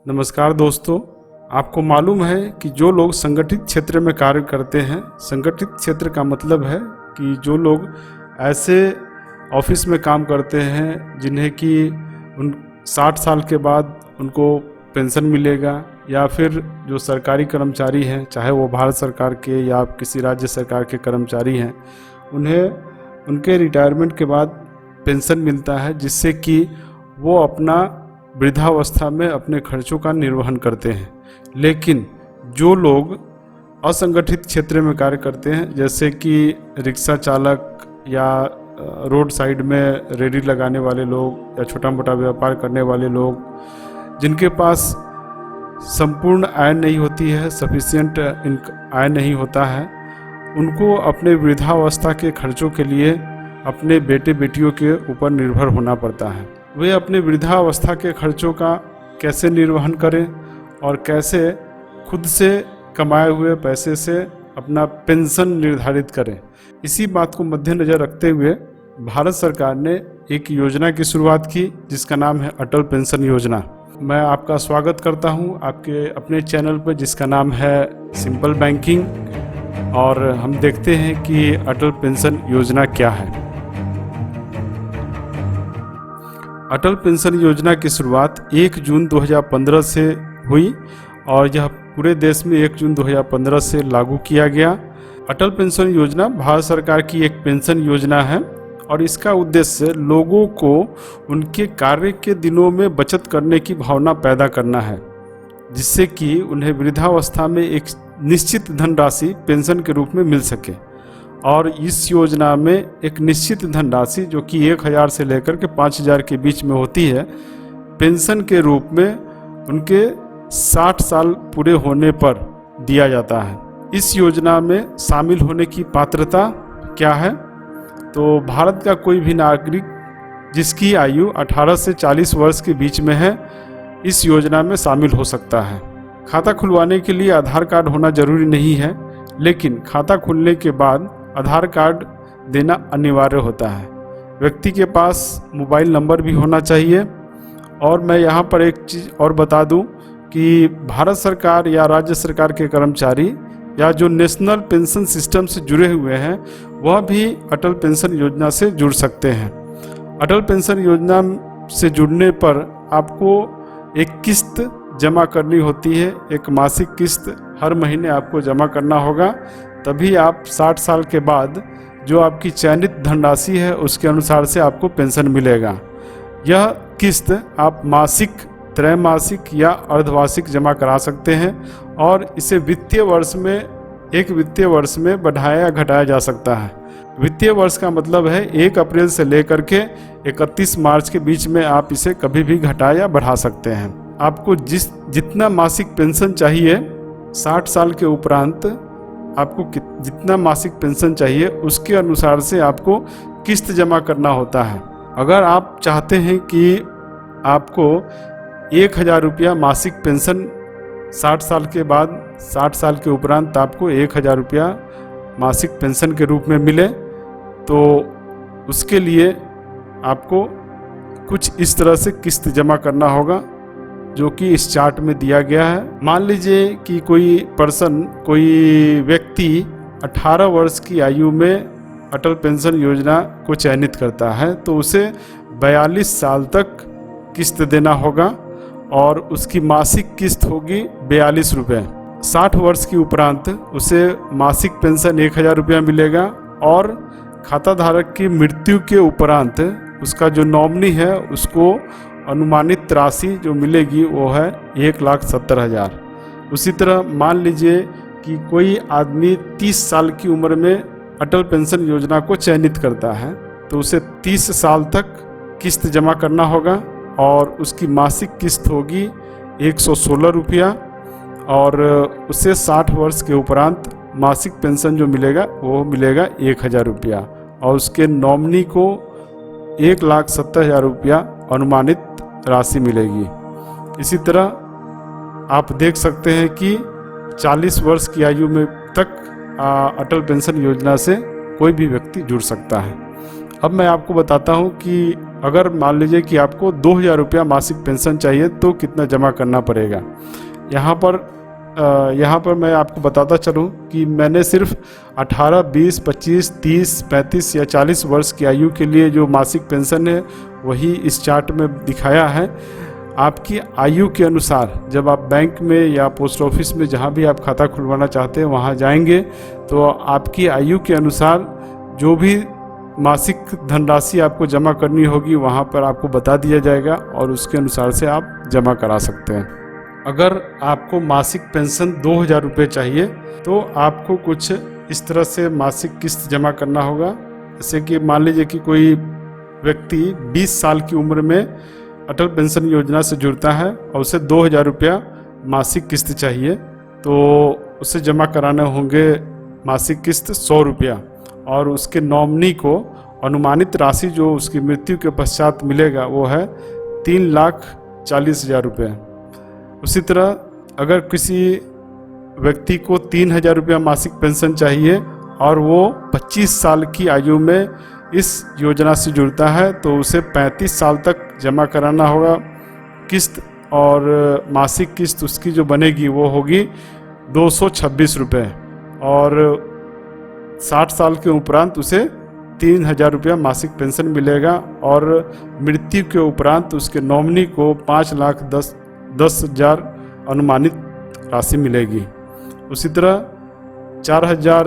नमस्कार दोस्तों, आपको मालूम है कि जो लोग संगठित क्षेत्र में कार्य करते हैं, संगठित क्षेत्र का मतलब है कि जो लोग ऐसे ऑफिस में काम करते हैं जिन्हें कि उन 60 साल के बाद उनको पेंशन मिलेगा, या फिर जो सरकारी कर्मचारी हैं, चाहे वो भारत सरकार के या किसी राज्य सरकार के कर्मचारी हैं, उन्हें उनके रिटायरमेंट के बाद पेंशन मिलता है, जिससे कि वो अपना वृद्धावस्था में अपने खर्चों का निर्वहन करते हैं। लेकिन जो लोग असंगठित क्षेत्र में कार्य करते हैं, जैसे कि रिक्शा चालक या रोड साइड में रेहड़ी लगाने वाले लोग या छोटा मोटा व्यापार करने वाले लोग, जिनके पास संपूर्ण आय नहीं होती है, सफिशिएंट आय नहीं होता है, उनको अपने वृद्धावस्था के खर्चों के लिए अपने बेटे बेटियों के ऊपर निर्भर होना पड़ता है। वे अपने वृद्धावस्था के खर्चों का कैसे निर्वहन करें और कैसे खुद से कमाए हुए पैसे से अपना पेंशन निर्धारित करें, इसी बात को मद्देनज़र रखते हुए भारत सरकार ने एक योजना की शुरुआत की, जिसका नाम है अटल पेंशन योजना। मैं आपका स्वागत करता हूं आपके अपने चैनल पर, जिसका नाम है सिंपल बैंकिंग, और हम देखते हैं कि अटल पेंशन योजना क्या है। अटल पेंशन योजना की शुरुआत 1 जून 2015 से हुई और यह पूरे देश में 1 जून 2015 से लागू किया गया। अटल पेंशन योजना भारत सरकार की एक पेंशन योजना है और इसका उद्देश्य लोगों को उनके कार्य के दिनों में बचत करने की भावना पैदा करना है, जिससे कि उन्हें वृद्धावस्था में एक निश्चित धनराशि पेंशन के रूप में मिल सके। और इस योजना में एक निश्चित धनराशि, जो कि 1000 से लेकर के 5000 के बीच में होती है, पेंशन के रूप में उनके 60 साल पूरे होने पर दिया जाता है। इस योजना में शामिल होने की पात्रता क्या है? तो भारत का कोई भी नागरिक जिसकी आयु 18 से 40 वर्ष के बीच में है, इस योजना में शामिल हो सकता है। खाता खुलवाने के लिए आधार कार्ड होना जरूरी नहीं है, लेकिन खाता खुलने के बाद आधार कार्ड देना अनिवार्य होता है। व्यक्ति के पास मोबाइल नंबर भी होना चाहिए। और मैं यहाँ पर एक चीज़ और बता दूँ कि भारत सरकार या राज्य सरकार के कर्मचारी या जो नेशनल पेंशन सिस्टम से जुड़े हुए हैं, वह भी अटल पेंशन योजना से जुड़ सकते हैं। अटल पेंशन योजना से जुड़ने पर आपको एक किस्त जमा करनी होती है, एक मासिक किस्त हर महीने आपको जमा करना होगा, तभी आप 60 साल के बाद जो आपकी चयनित धनराशि है उसके अनुसार से आपको पेंशन मिलेगा। यह किस्त आप मासिक, त्रैमासिक या अर्धवार्षिक जमा करा सकते हैं और इसे एक वित्तीय वर्ष में बढ़ाया या घटाया जा सकता है। वित्तीय वर्ष का मतलब है 1 अप्रैल से लेकर के 31 मार्च के बीच में आप इसे कभी भी घटा या बढ़ा सकते हैं। आपको जितना मासिक पेंशन चाहिए, 60 साल के उपरांत आपको जितना मासिक पेंशन चाहिए, उसके अनुसार से आपको किस्त जमा करना होता है। अगर आप चाहते हैं कि आपको 1000 रुपया मासिक पेंशन 60 साल के बाद, 60 साल के उपरांत आपको 1000 रुपया मासिक पेंशन के रूप में मिले, तो उसके लिए आपको कुछ इस तरह से किस्त जमा करना होगा, जो कि इस चार्ट में दिया गया है। मान लीजिए कि कोई व्यक्ति 18 वर्ष की आयु में अटल पेंशन योजना को चयनित करता है, तो उसे 42 साल तक किस्त देना होगा और उसकी मासिक किस्त होगी 42 रुपये। 60 वर्ष की उपरांत उसे मासिक पेंशन 1000 रुपया मिलेगा और खाता धारक की मृत्यु के उपरांत उसका जो नॉमिनी है उसको अनुमानित राशि जो मिलेगी वो है 1,70,000। उसी तरह मान लीजिए कि कोई आदमी 30 साल की उम्र में अटल पेंशन योजना को चयनित करता है, तो उसे 30 साल तक किस्त जमा करना होगा और उसकी मासिक किस्त होगी 116 रुपया और उसे 60 वर्ष के उपरांत मासिक पेंशन जो मिलेगा वो मिलेगा 1000 रुपया और उसके नॉमिनी को 1,70,000 रुपया अनुमानित राशि मिलेगी। इसी तरह आप देख सकते हैं कि 40 वर्ष की आयु में तक अटल पेंशन योजना से कोई भी व्यक्ति जुड़ सकता है। अब मैं आपको बताता हूँ कि अगर मान लीजिए कि आपको 2,000 रुपया मासिक पेंशन चाहिए तो कितना जमा करना पड़ेगा। यहाँ पर मैं आपको बताता चलूँ कि मैंने सिर्फ 18, 20, 25, 30, 35 या 40 वर्ष की आयु के लिए जो मासिक पेंशन है वही इस चार्ट में दिखाया है। आपकी आयु के अनुसार जब आप बैंक में या पोस्ट ऑफिस में जहाँ भी आप खाता खुलवाना चाहते हैं वहाँ जाएंगे तो आपकी आयु के अनुसार जो भी मासिक धनराशि आपको जमा करनी होगी वहाँ पर आपको बता दिया जाएगा और उसके अनुसार से आप जमा करा सकते हैं। अगर आपको मासिक पेंशन 2,000 रुपये चाहिए तो आपको कुछ इस तरह से मासिक किस्त जमा करना होगा। जैसे कि मान लीजिए कि कोई व्यक्ति 20 साल की उम्र में अटल पेंशन योजना से जुड़ता है और उसे 2,000 रुपया मासिक किस्त चाहिए तो उसे जमा कराने होंगे मासिक किस्त 100 रुपया और उसके नॉमिनी को अनुमानित राशि जो उसकी मृत्यु के पश्चात मिलेगा वो है 3,40,000 रुपये। उसी तरह अगर किसी व्यक्ति को 3,000 रुपया मासिक पेंशन चाहिए और वो 25 साल की आयु में इस योजना से जुड़ता है तो उसे 35 साल तक जमा कराना होगा किस्त और मासिक किस्त उसकी जो बनेगी वो होगी 226 रुपये और 60 साल के उपरांत उसे 3,000 रुपया मासिक पेंशन मिलेगा और मृत्यु के उपरांत उसके नॉमिनी को 5,10,000 अनुमानित राशि मिलेगी। उसी तरह 4,000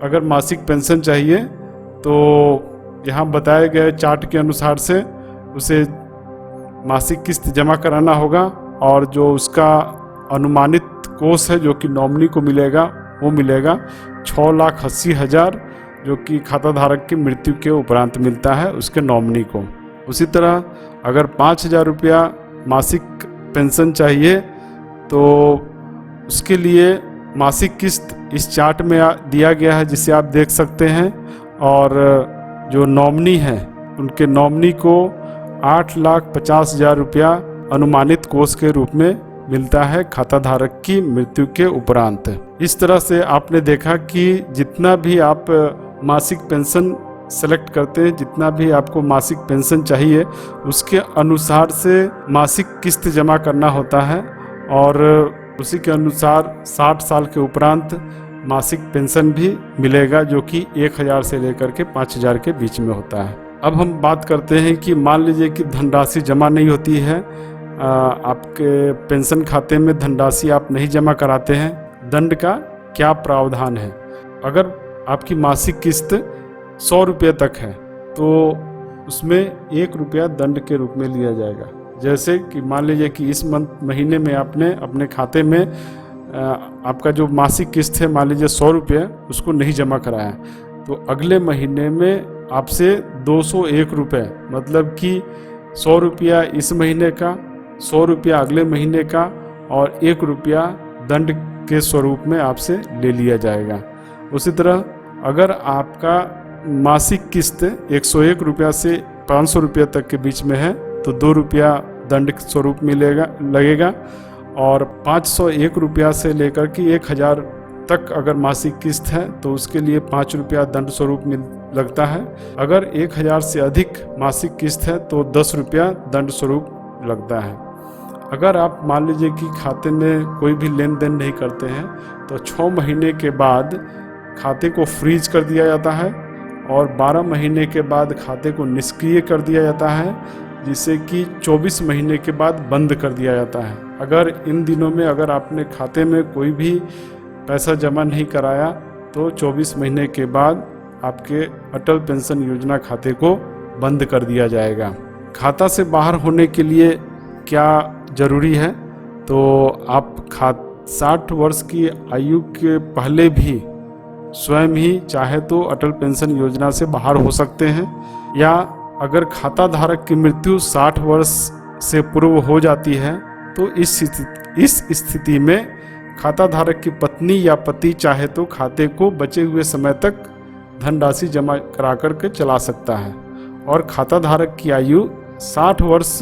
अगर मासिक पेंशन चाहिए तो यहाँ बताए गए चार्ट के अनुसार से उसे मासिक किस्त जमा कराना होगा और जो उसका अनुमानित कोष है जो कि नॉमिनी को मिलेगा वो मिलेगा 6,80,000 जो कि खाता धारक की मृत्यु के उपरांत मिलता है उसके नॉमिनी को। उसी तरह अगर 5,000 रुपया मासिक पेंशन चाहिए तो उसके लिए मासिक किस्त इस चार्ट में दिया गया है जिसे आप देख सकते हैं और जो नॉमिनी है उनके नॉमिनी को 8,50,000 रुपया अनुमानित कोष के रूप में मिलता है खाता धारक की मृत्यु के उपरांत। इस तरह से आपने देखा कि जितना भी आप मासिक पेंशन सेलेक्ट करते हैं, जितना भी आपको मासिक पेंशन चाहिए उसके अनुसार से मासिक किस्त जमा करना होता है और उसी के अनुसार 60 साल के उपरांत मासिक पेंशन भी मिलेगा जो कि 1,000 से लेकर के 5,000 के बीच में होता है। अब हम बात करते हैं कि मान लीजिए कि धनराशि जमा नहीं होती है, आपके पेंशन खाते में धनराशि आप नहीं जमा कराते हैं, दंड का क्या प्रावधान है। अगर आपकी मासिक किस्त 100 रुपये तक है तो उसमें 1 रुपया दंड के रूप में लिया जाएगा। जैसे कि मान लीजिए कि इस महीने में आपने अपने खाते में आपका जो मासिक किस्त है मान लीजिए 100 रुपये उसको नहीं जमा कराया तो अगले महीने में आपसे 201 रुपये मतलब कि 100 रुपया इस महीने का, 100 रुपया अगले महीने का और 1 रुपया दंड के स्वरूप में आपसे ले लिया जाएगा। उसी तरह अगर आपका मासिक किस्त 101 रुपया से 500 रुपये तक के बीच में है तो 2 रुपया दंड के स्वरूप में लगेगा और 501 रुपया से लेकर के 1,000 तक अगर मासिक किस्त है तो उसके लिए 5 रुपया दंड स्वरूप में लगता है। अगर 1,000 से अधिक मासिक किस्त है तो 10 रुपया दंड स्वरूप लगता है। अगर आप मान लीजिए कि खाते में कोई भी लेन देन नहीं करते हैं तो 6 महीने के बाद खाते को फ्रीज कर दिया जाता है और 12 महीने के बाद खाते को निष्क्रिय कर दिया जाता है जिसे कि 24 महीने के बाद बंद कर दिया जाता है। अगर इन दिनों में अगर आपने खाते में कोई भी पैसा जमा नहीं कराया तो 24 महीने के बाद आपके अटल पेंशन योजना खाते को बंद कर दिया जाएगा। खाता से बाहर होने के लिए क्या ज़रूरी है तो आप 60 वर्ष की आयु के पहले भी स्वयं ही चाहे तो अटल पेंशन योजना से बाहर हो सकते हैं या अगर खाता धारक की मृत्यु 60 वर्ष से पूर्व हो जाती है तो इस स्थिति में खाता धारक की पत्नी या पति चाहे तो खाते को बचे हुए समय तक धनराशि जमा करा करके चला सकता है और खाता धारक की आयु 60 वर्ष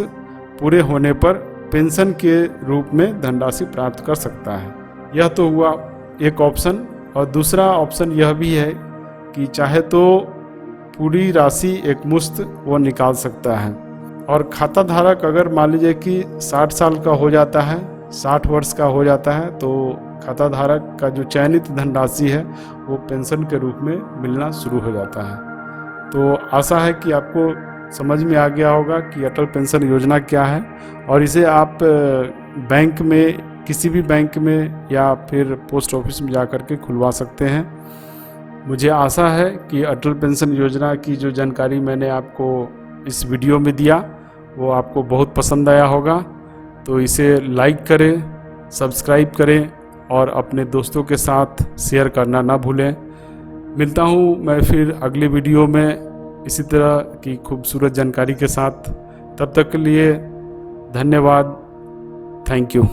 पूरे होने पर पेंशन के रूप में धनराशि प्राप्त कर सकता है। यह तो हुआ एक ऑप्शन और दूसरा ऑप्शन यह भी है कि चाहे तो पूरी राशि एक मुश्त वो निकाल सकता है। और खाता धारक अगर मान लीजिए कि 60 साल का हो जाता है, 60 वर्ष का हो जाता है, तो खाता धारक का जो चयनित धनराशि है वो पेंशन के रूप में मिलना शुरू हो जाता है। तो आशा है कि आपको समझ में आ गया होगा कि अटल पेंशन योजना क्या है, और इसे आप बैंक में, किसी भी बैंक में या फिर पोस्ट ऑफिस में जा कर के खुलवा सकते हैं। मुझे आशा है कि अटल पेंशन योजना की जो जानकारी मैंने आपको इस वीडियो में दिया वो आपको बहुत पसंद आया होगा। तो इसे लाइक करें, सब्सक्राइब करें और अपने दोस्तों के साथ शेयर करना ना भूलें। मिलता हूँ मैं फिर अगले वीडियो में इसी तरह की खूबसूरत जानकारी के साथ। तब तक के लिए धन्यवाद। Thank you.